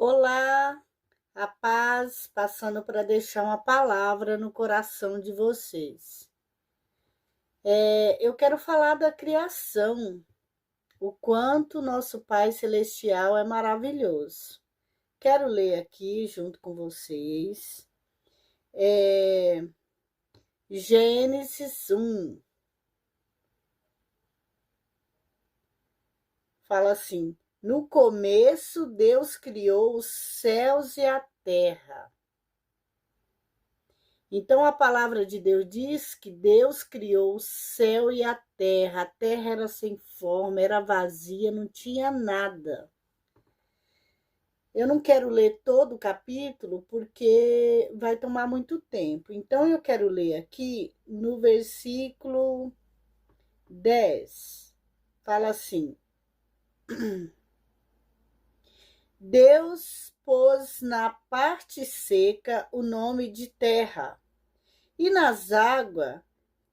Olá, a paz, passando para deixar uma palavra no coração de vocês. Eu quero falar da criação, o quanto nosso Pai Celestial é maravilhoso. Quero ler aqui junto com vocês, é, Gênesis 1. Fala assim: no começo Deus criou os céus e a terra. Então a palavra de Deus diz que Deus criou o céu e a terra era sem forma, era vazia, não tinha nada. Eu não quero ler todo o capítulo porque vai tomar muito tempo. Então eu quero ler aqui no versículo 10. Fala assim: Deus pôs na parte seca o nome de terra, e nas águas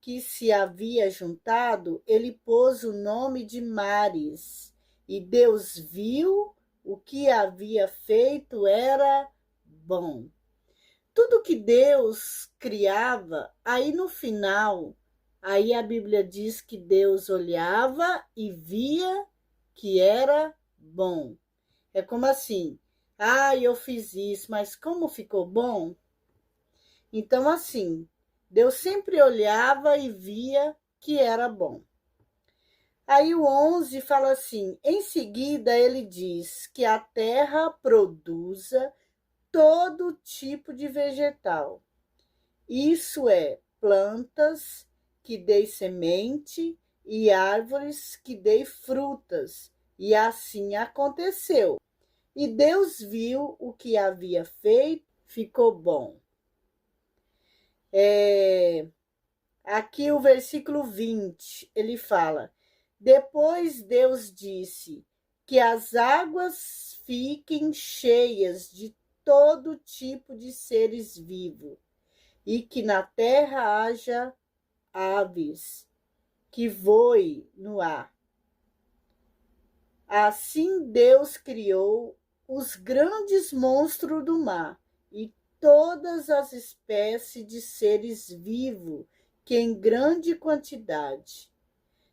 que se havia juntado, ele pôs o nome de mares. E Deus viu o que havia feito era bom. Tudo que Deus criava, aí no final, aí a Bíblia diz que Deus olhava e via que era bom. É como assim: eu fiz isso, mas como ficou bom? Então, assim, Deus sempre olhava e via que era bom. Aí o 11 fala assim: em seguida ele diz que a terra produza todo tipo de vegetal. Isso é, plantas que dê semente e árvores que dê frutas. E assim aconteceu. E Deus viu o que havia feito, ficou bom. Aqui o versículo 20, ele fala: depois Deus disse que as águas fiquem cheias de todo tipo de seres vivos e que na terra haja aves que voem no ar. Assim Deus criou os grandes monstros do mar e todas as espécies de seres vivos que em grande quantidade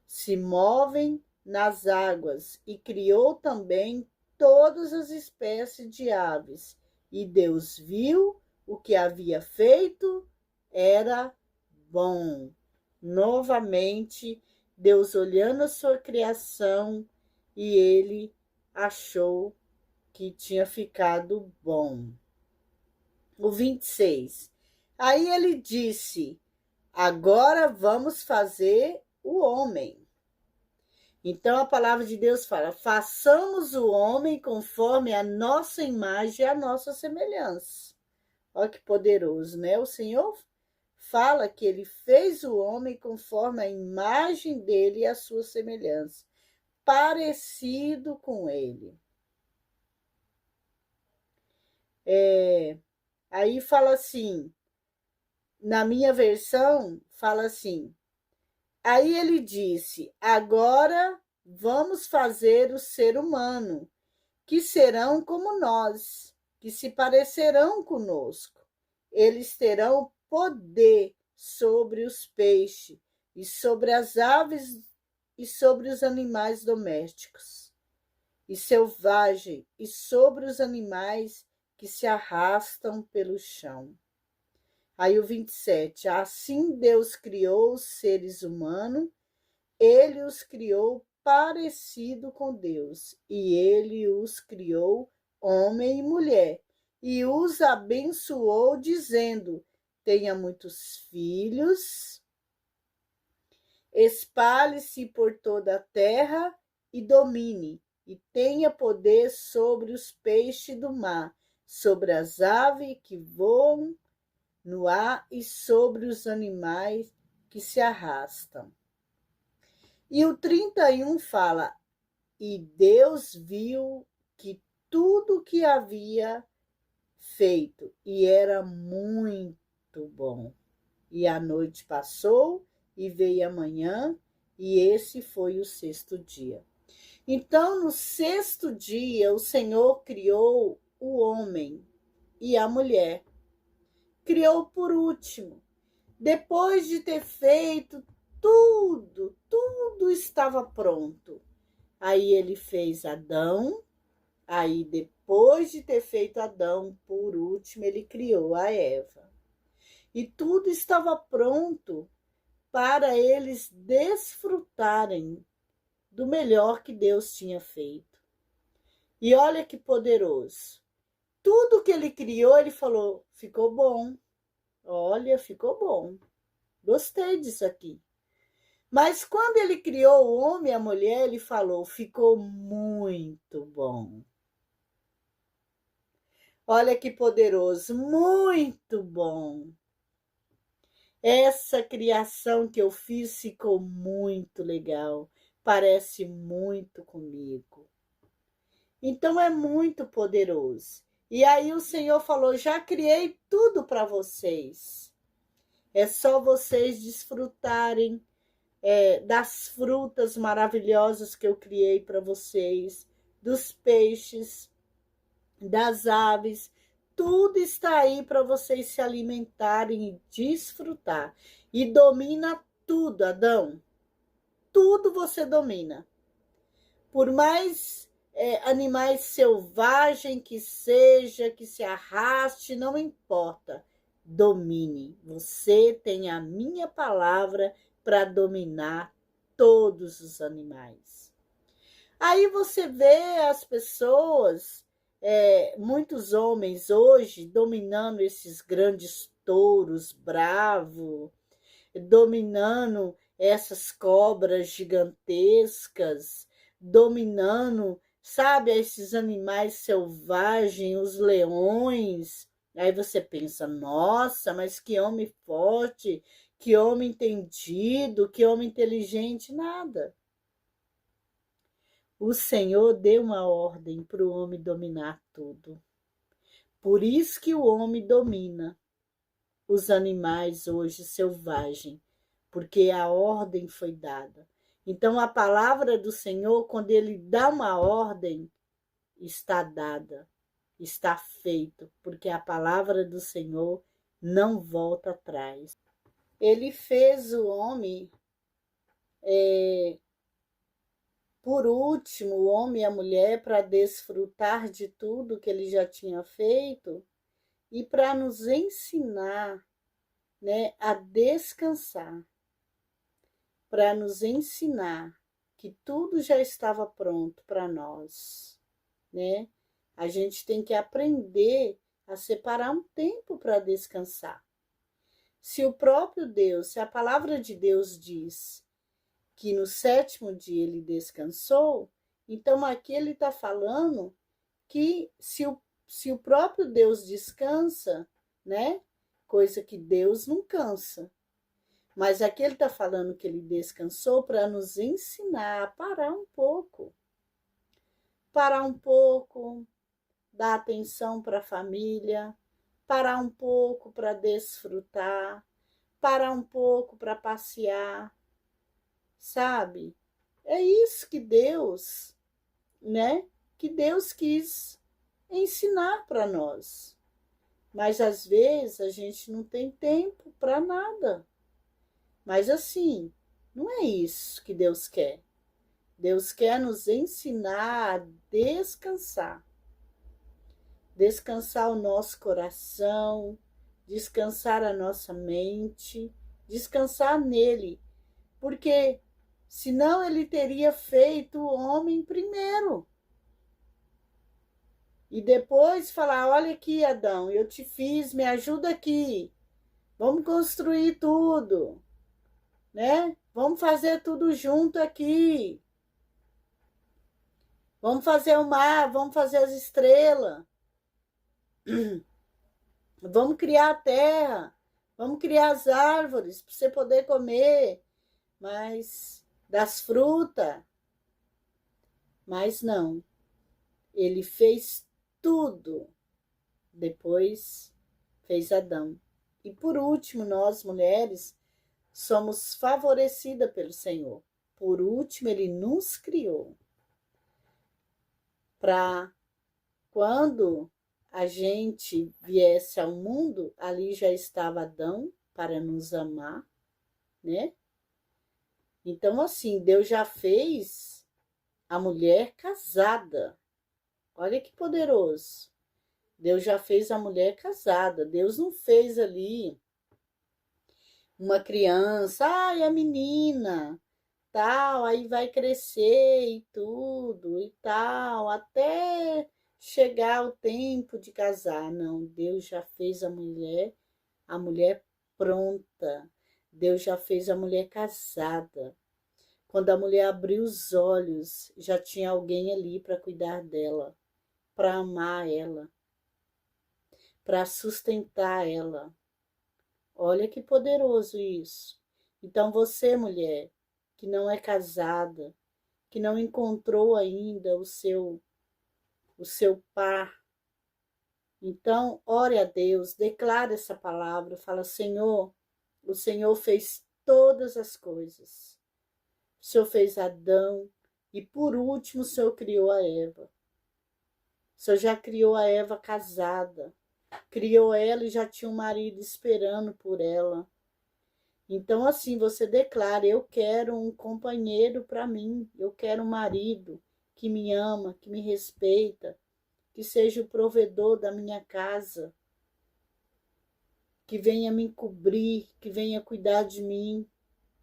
se movem nas águas, e criou também todas as espécies de aves. E Deus viu o que havia feito, era bom. Novamente, Deus olhando a sua criação, e ele achou que tinha ficado bom. O 26. Aí ele disse: agora vamos fazer o homem. Então a palavra de Deus fala: façamos o homem conforme a nossa imagem e a nossa semelhança. Olha que poderoso, né? O Senhor fala que ele fez o homem conforme a imagem dele e a sua semelhança, parecido com ele. Aí fala assim, na minha versão, fala assim: aí ele disse: agora vamos fazer o ser humano, que serão como nós, que se parecerão conosco. Eles terão poder sobre os peixes e sobre as aves e sobre os animais domésticos e selvagens e sobre os animais que se arrastam pelo chão. Aí o 27, assim Deus criou os seres humanos, ele os criou parecido com Deus, e ele os criou homem e mulher, e os abençoou, dizendo: tenha muitos filhos, espalhe-se por toda a terra e domine, e tenha poder sobre os peixes do mar, sobre as aves que voam no ar e sobre os animais que se arrastam. E o 31 fala: e Deus viu que tudo que havia feito, e era muito bom. E a noite passou, e veio a manhã, e esse foi o sexto dia. Então, no sexto dia, o Senhor criou o homem e a mulher. Criou por último. Depois de ter feito tudo estava pronto. Aí ele fez Adão. Aí, depois de ter feito Adão, por último, ele criou a Eva. E tudo estava pronto para eles desfrutarem do melhor que Deus tinha feito. E olha que poderoso. Tudo que ele criou, ele falou, ficou bom. Olha, ficou bom. Gostei disso aqui. Mas quando ele criou o homem e a mulher, ele falou, ficou muito bom. Olha que poderoso, muito bom. Essa criação que eu fiz ficou muito legal, parece muito comigo. Então é muito poderoso. E aí o Senhor falou, já criei tudo para vocês. É só vocês desfrutarem das frutas maravilhosas que eu criei para vocês, dos peixes, das aves, tudo está aí para vocês se alimentarem e desfrutar. E domina tudo, Adão. Tudo você domina. Por mais animais selvagens que seja, que se arraste, não importa. Domine. Você tem a minha palavra para dominar todos os animais. Aí você vê as pessoas, muitos homens hoje dominando esses grandes touros bravos, dominando essas cobras gigantescas, dominando, sabe, esses animais selvagens, os leões. Aí você pensa, nossa, mas que homem forte, que homem entendido, que homem inteligente, nada. O Senhor deu uma ordem para o homem dominar tudo. Por isso que o homem domina os animais hoje selvagens, porque a ordem foi dada. Então, a palavra do Senhor, quando ele dá uma ordem, está dada, está feito, porque a palavra do Senhor não volta atrás. Ele fez o homem, por último, o homem e a mulher, para desfrutar de tudo que ele já tinha feito e para nos ensinar, né, a descansar, para nos ensinar que tudo já estava pronto para nós, né? A gente tem que aprender a separar um tempo para descansar. Se o próprio Deus, se a palavra de Deus diz que no 7º dia ele descansou, então aqui ele está falando que se o próprio Deus descansa, né? Coisa que Deus não cansa. Mas aqui ele está falando que ele descansou para nos ensinar a parar um pouco. Parar um pouco, dar atenção para a família, parar um pouco para desfrutar, parar um pouco para passear, sabe? É isso que Deus, né? Que Deus quis ensinar para nós. Mas às vezes a gente não tem tempo para nada. Mas assim, não é isso que Deus quer. Deus quer nos ensinar a descansar. Descansar o nosso coração, descansar a nossa mente, descansar nele. Porque senão ele teria feito o homem primeiro. E depois falar, olha aqui, Adão, eu te fiz, me ajuda aqui. Vamos construir tudo, né? Vamos fazer tudo junto aqui. Vamos fazer o mar, vamos fazer as estrelas. Vamos criar a terra. Vamos criar as árvores para você poder comer. Mas das frutas. Mas não. Ele fez tudo. Depois fez Adão. E por último, nós mulheres somos favorecidas pelo Senhor. Por último, ele nos criou para quando a gente viesse ao mundo, ali já estava Adão para nos amar, né? Então, assim, Deus já fez a mulher casada. Olha que poderoso. Deus já fez a mulher casada. Deus não fez ali uma criança, ai, a menina, tal, aí vai crescer e tudo e tal, até chegar o tempo de casar. Não, Deus já fez a mulher pronta. Deus já fez a mulher casada. Quando a mulher abriu os olhos, já tinha alguém ali para cuidar dela, para amar ela, para sustentar ela. Olha que poderoso isso. Então você, mulher, que não é casada, que não encontrou ainda o seu par, então ore a Deus, declare essa palavra, fala: Senhor, o Senhor fez todas as coisas. O Senhor fez Adão e por último o Senhor criou a Eva. O Senhor já criou a Eva casada, criou ela e já tinha um marido esperando por ela. Então, assim, você declara: eu quero um companheiro para mim, eu quero um marido que me ama, que me respeita, que seja o provedor da minha casa, que venha me cobrir, que venha cuidar de mim.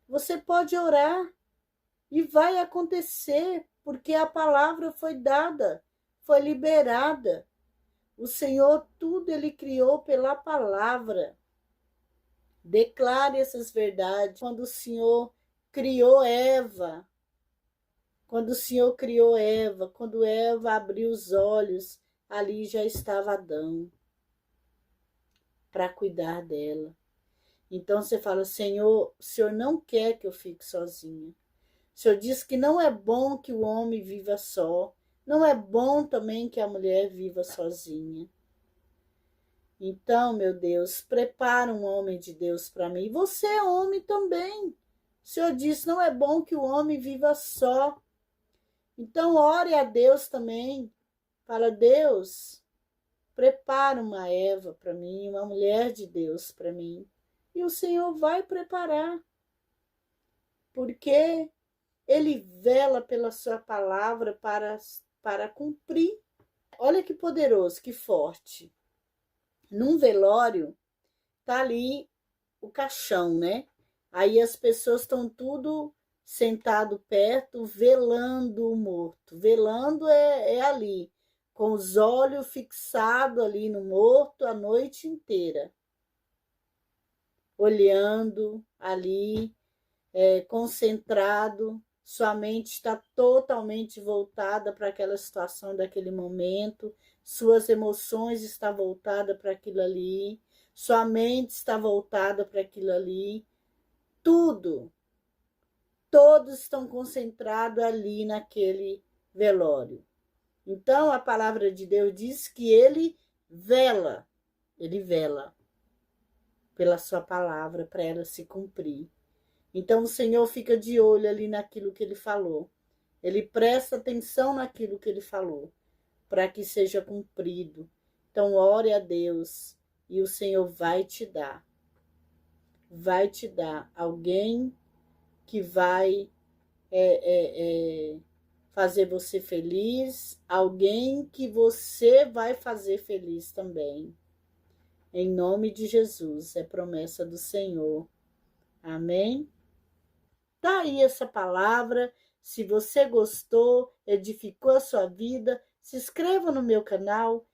Você pode orar e vai acontecer, porque a palavra foi dada, foi liberada. O Senhor, tudo Ele criou pela palavra. Declare essas verdades. Quando o Senhor criou Eva, quando Eva abriu os olhos, ali já estava Adão para cuidar dela. Então você fala: Senhor, o Senhor não quer que eu fique sozinha. O Senhor diz que não é bom que o homem viva só, não é bom também que a mulher viva sozinha. Então, meu Deus, prepara um homem de Deus para mim. Você é homem também. O Senhor diz: não é bom que o homem viva só. Então, ore a Deus também. Fala: Deus, prepara uma Eva para mim, uma mulher de Deus para mim. E o Senhor vai preparar. Porque Ele vela pela sua palavra para cumprir. Olha que poderoso, que forte. Num velório, tá ali o caixão, né? Aí as pessoas estão tudo sentado perto, velando o morto. Velando é ali, com os olhos fixados ali no morto a noite inteira. Olhando ali, concentrado, sua mente está totalmente voltada para aquela situação daquele momento, suas emoções estão voltadas para aquilo ali, sua mente está voltada para aquilo ali, tudo, todos estão concentrados ali naquele velório. Então a palavra de Deus diz que ele vela pela sua palavra para ela se cumprir. Então o Senhor fica de olho ali naquilo que ele falou. Ele presta atenção naquilo que ele falou, para que seja cumprido. Então ore a Deus e o Senhor vai te dar. Vai te dar alguém que vai fazer você feliz, alguém que você vai fazer feliz também. Em nome de Jesus, é promessa do Senhor. Amém? Tá aí essa palavra. Se você gostou, edificou a sua vida, se inscreva no meu canal,